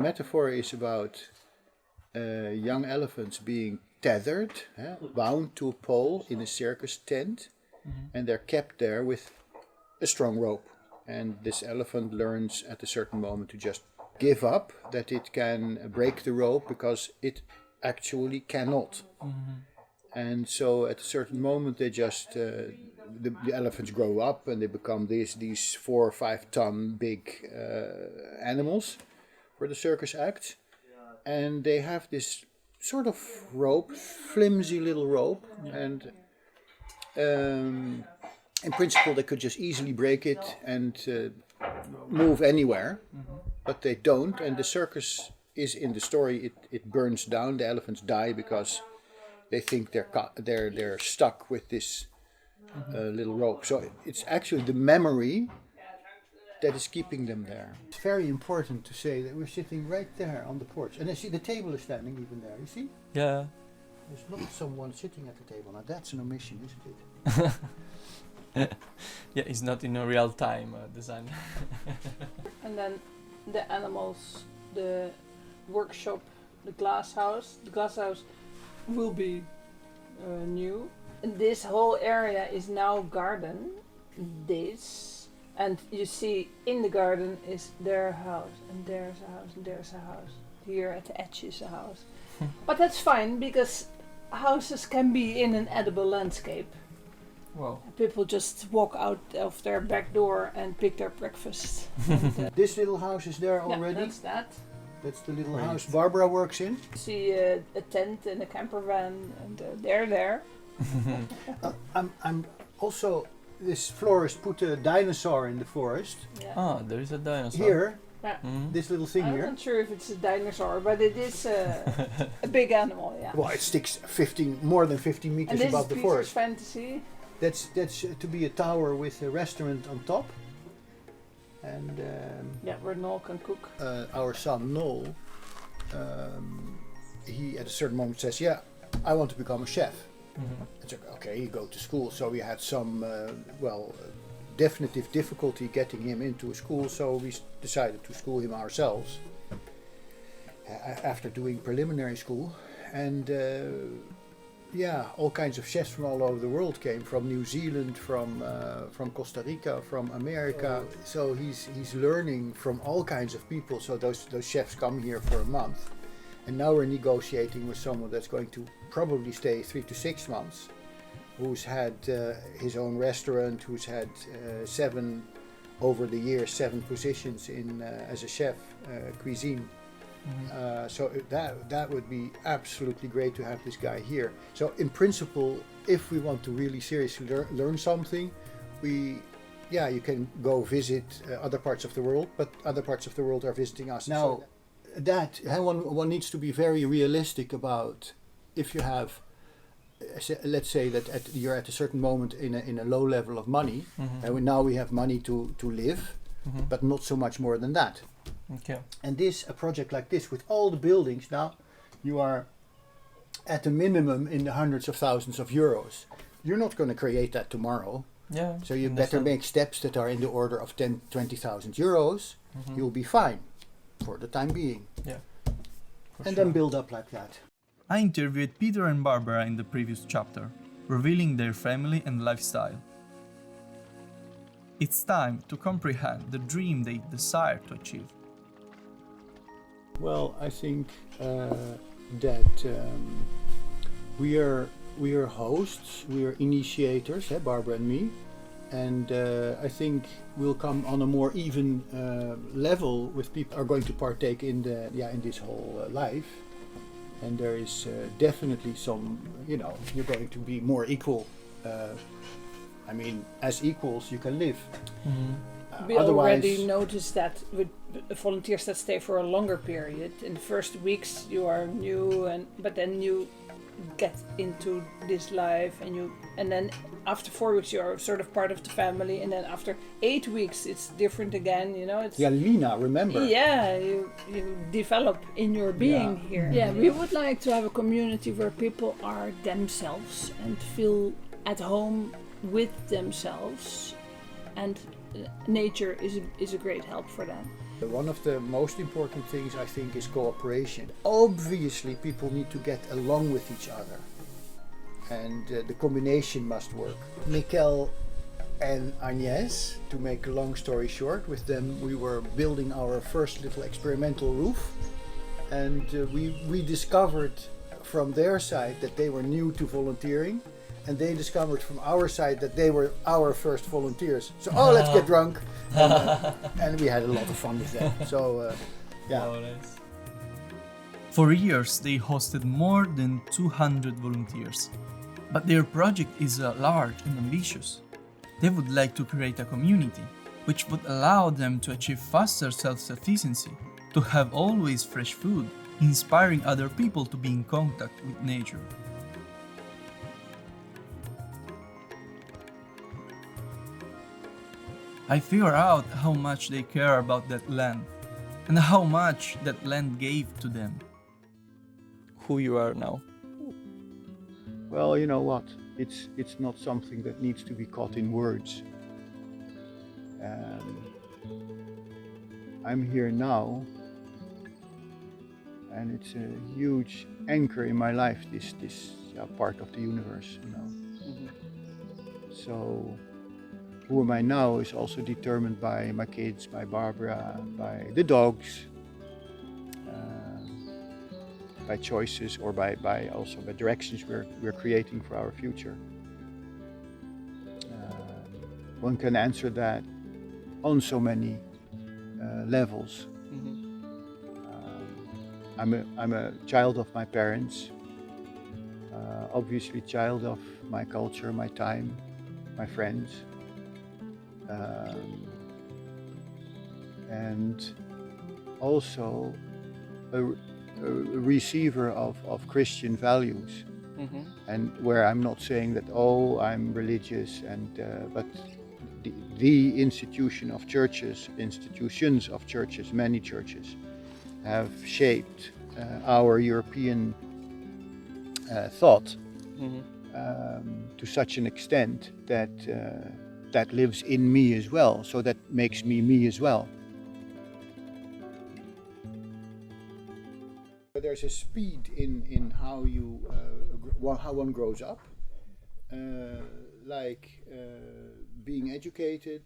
metaphor is about young elephants being tethered, bound to a pole in a circus tent, and they're kept there with a strong rope. And this elephant learns at a certain moment to just give up, that it can break the rope because it actually cannot. And so at a certain moment they just, the elephants grow up and they become these 4 or 5 ton big animals for the circus act. And they have this sort of rope, flimsy little rope, and in principle they could just easily break it and move anywhere, but they don't. And the circus is, in the story, it burns down. The elephants die because they think they're stuck with this little rope. So it's actually the memory that is keeping them there. It's very important to say that we're sitting right there on the porch. And I see the table is standing even there, you see? Yeah. There's not someone sitting at the table. Now that's an omission, isn't it? Yeah, it's not in a real time design. And then the animals, the workshop, the glass house. The glass house will be new. And this whole area is now garden. And you see in the garden is their house, and there's a house, and there's a house. Here at the edge is a house. But that's fine, because houses can be in an edible landscape. Wow. People just walk out of their back door and pick their breakfast. And, This little house is there already? yeah, that's that. That's the little Great. house Barbara works in. You see a tent and a camper van, and they're there. I'm also, this florist put a dinosaur in the forest. Yeah. Ah, there is a dinosaur. Here, Yeah. this little thing I'm here. not sure if it's a dinosaur, but it is a big animal, yeah. Well, it sticks more than 15 And meters this above is the Peter's forest. fantasy. That's to be a tower with a restaurant on top. And Yeah, where Noel can cook. our son Noel, he at a certain moment says, "Yeah, I want to become a chef." It's like, okay, you go to school. So we had some, definitive difficulty getting him into a school. So we decided to school him ourselves after doing preliminary school. And all kinds of chefs from all over the world came, from New Zealand, from Costa Rica, from America. So he's learning from all kinds of people. So those chefs come here for a month. And now we're negotiating with someone that's going to probably stay 3 to 6 months, who's had his own restaurant, who's had 7 positions in as a chef, cuisine. So that would be absolutely great to have this guy here. So in principle, if we want to really seriously learn something, you can go visit other parts of the world, but other parts of the world are visiting us. Now, one needs to be very realistic about, if you have, let's say that you're at a certain moment in a low level of money, and now we have money to live, but not so much more than that. Okay. And a project like this, with all the buildings, now you are at a minimum in the hundreds of thousands of euros. You're not going to create that tomorrow. Yeah. So you better make steps that are in the order of 20,000 euros. You'll be fine for the time being. Yeah. And then build up like that. I interviewed Peter and Barbara in the previous chapter, revealing their family and lifestyle. It's time to comprehend the dream they desire to achieve. Well, I think that we are hosts, we are initiators, Barbara and me, and I think we'll come on a more even level with people who are going to partake in this whole life. And there is definitely some, you're going to be more equal. As equals you can live. We already noticed that with volunteers that stay for a longer period. In the first weeks you are new, but then you get into this life, and then after 4 weeks you are sort of part of the family, and then after 8 weeks it's different again. Lina, remember? Yeah, you develop in your being here. Yeah, we would like to have a community where people are themselves and feel at home with themselves, and nature is a great help for that. One of the most important things I think is cooperation. Obviously people need to get along with each other and the combination must work. Mikel and Agnes, to make a long story short, with them we were building our first little experimental roof and we discovered from their side that they were new to volunteering and they discovered from our side that they were our first volunteers. So, let's get drunk. And we had a lot of fun with them. So, yeah. Oh, nice. For years, they hosted more than 200 volunteers. But their project is large and ambitious. They would like to create a community, which would allow them to achieve faster self-sufficiency, to have always fresh food, inspiring other people to be in contact with nature. I figure out how much they care about that land and how much that land gave to them. Who you are now? Well, you know what? It's not something that needs to be caught in words. I'm here now, and it's a huge anchor in my life. This part of the universe, you know. Mm-hmm. So, who am I now is also determined by my kids, by Barbara, by the dogs, by choices, or by also by directions we're creating for our future. One can answer that on so many levels. Mm-hmm. I'm a child of my parents, obviously child of my culture, my time, my friends. And also a receiver of Christian values, Mm-hmm. and where I'm not saying that I'm religious, but the institutions of churches, many churches, have shaped our European thought to such an extent that that lives in me as well, so that makes me as well. There's a speed in how how one grows up, being educated,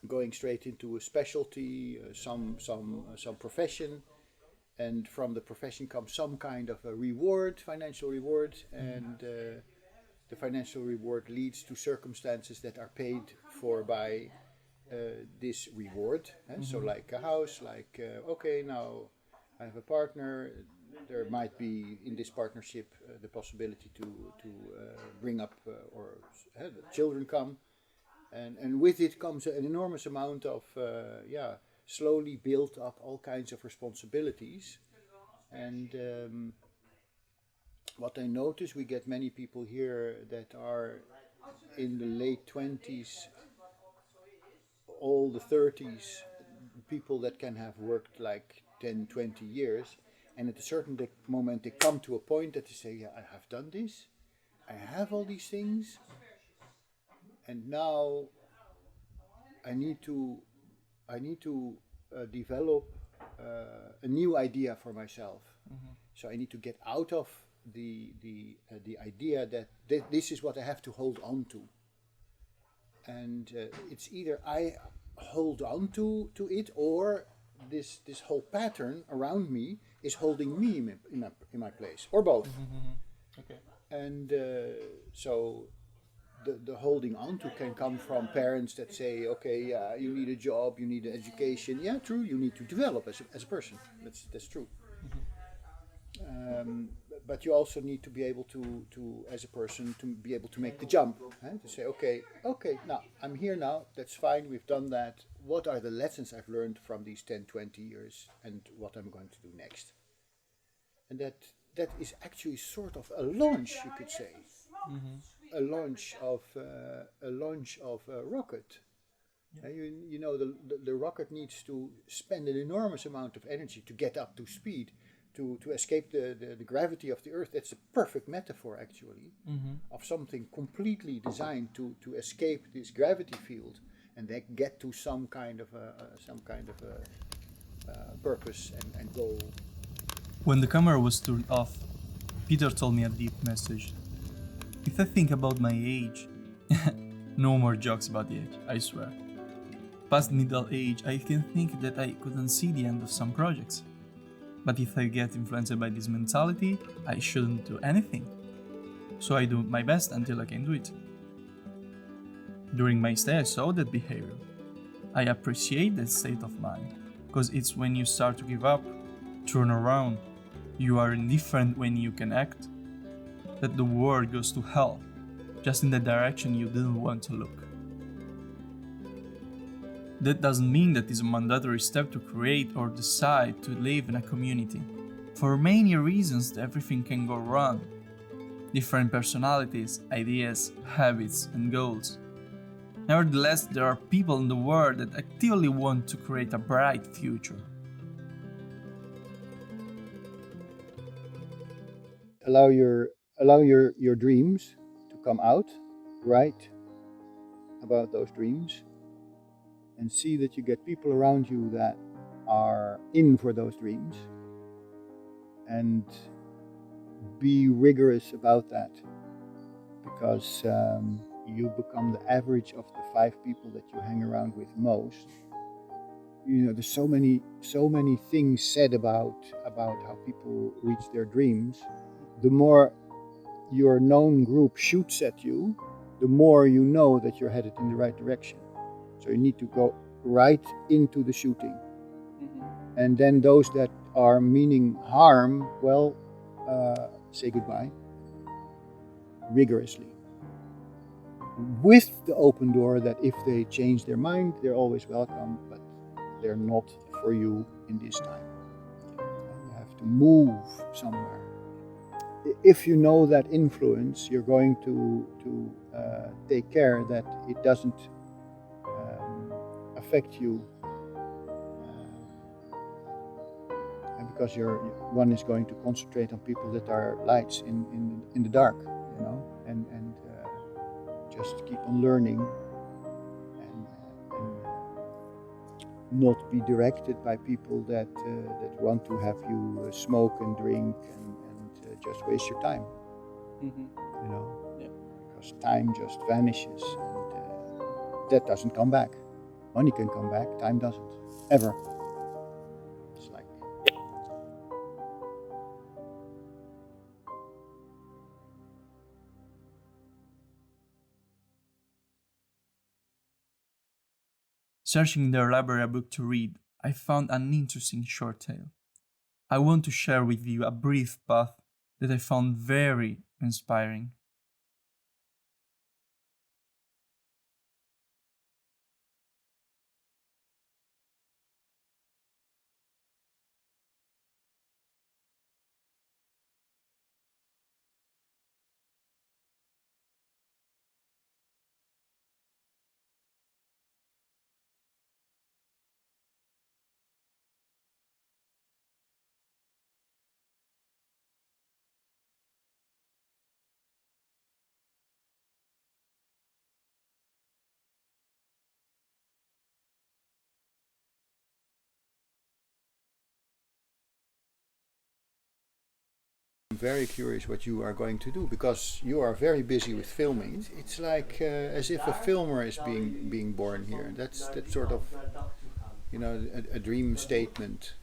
going straight into a specialty, some profession, and from the profession comes some kind of a reward, financial reward, and the financial reward leads to circumstances that are paid for by this reward. So like a house, okay, now I have a partner, there might be in this partnership the possibility to bring up or the children come, and with it comes an enormous amount of slowly built up all kinds of responsibilities. And what I notice, we get many people here that are in the late 20s, all the 30s, people that can have worked like 10, 20 years, and at a certain moment they come to a point that they say, yeah, I have done this, I have all these things, and now I need to develop a new idea for myself. So I need to get out of the idea that this is what I have to hold on to, and it's either I hold on to it, or this whole pattern around me is holding me in my place, or both. Okay. And so the holding on to can come from parents that say, okay, yeah, you need a job, you need an education. Yeah, true, you need to develop as a person. That's true. But you also need to be able to as a person, to be able to make the jump, to say, okay, now I'm here now, that's fine, we've done that. What are the lessons I've learned from these 10, 20 years, and what I'm going to do next? And that is actually sort of a launch, you could say, a launch of a rocket. You know, the rocket needs to spend an enormous amount of energy to get up to speed, to escape the gravity of the Earth. That's a perfect metaphor, actually, of something completely designed to escape this gravity field. and they get to some kind of purpose and goal. When the camera was turned off, Peter told me a deep message. If I think about my age, no more jokes about the age, I swear. Past middle age, I can think that I couldn't see the end of some projects. But if I get influenced by this mentality, I shouldn't do anything. So I do my best until I can do it. During my stay, I saw that behavior. I appreciate that state of mind, because it's when you start to give up, turn around, you are indifferent when you can act, that the world goes to hell, just in the direction you didn't want to look. That doesn't mean that it's a mandatory step to create or decide to live in a community. For many reasons, everything can go wrong. Different personalities, ideas, habits, and goals. Nevertheless, there are people in the world that actively want to create a bright future. Allow your dreams to come out, write about those dreams, and see that you get people around you that are in for those dreams, and be rigorous about that, because you become the average of the 5 people that you hang around with most. You know, there's so many things said about how people reach their dreams. The more your known group shoots at you, the more you know that you're headed in the right direction. So you need to go right into the shooting. And then those that are meaning harm, well, say goodbye rigorously, with the open door that if they change their mind, they're always welcome, but they're not for you in this time. You have to move somewhere. If you know that influence, you're going to take care that it doesn't affect you, and because one is going to concentrate on people that are lights in the dark, you know, and just keep on learning and not be directed by people that want to have you smoke and drink and just waste your time. You know, because time just vanishes, and that doesn't come back. Money can come back, time doesn't, ever. It's like searching in their library a book to read, I found an interesting short tale. I want to share with you a brief path that I found very inspiring. I'm very curious what you are going to do, because you are very busy with filming. It's like as if a filmer is being born here. That's sort of, you know, a dream statement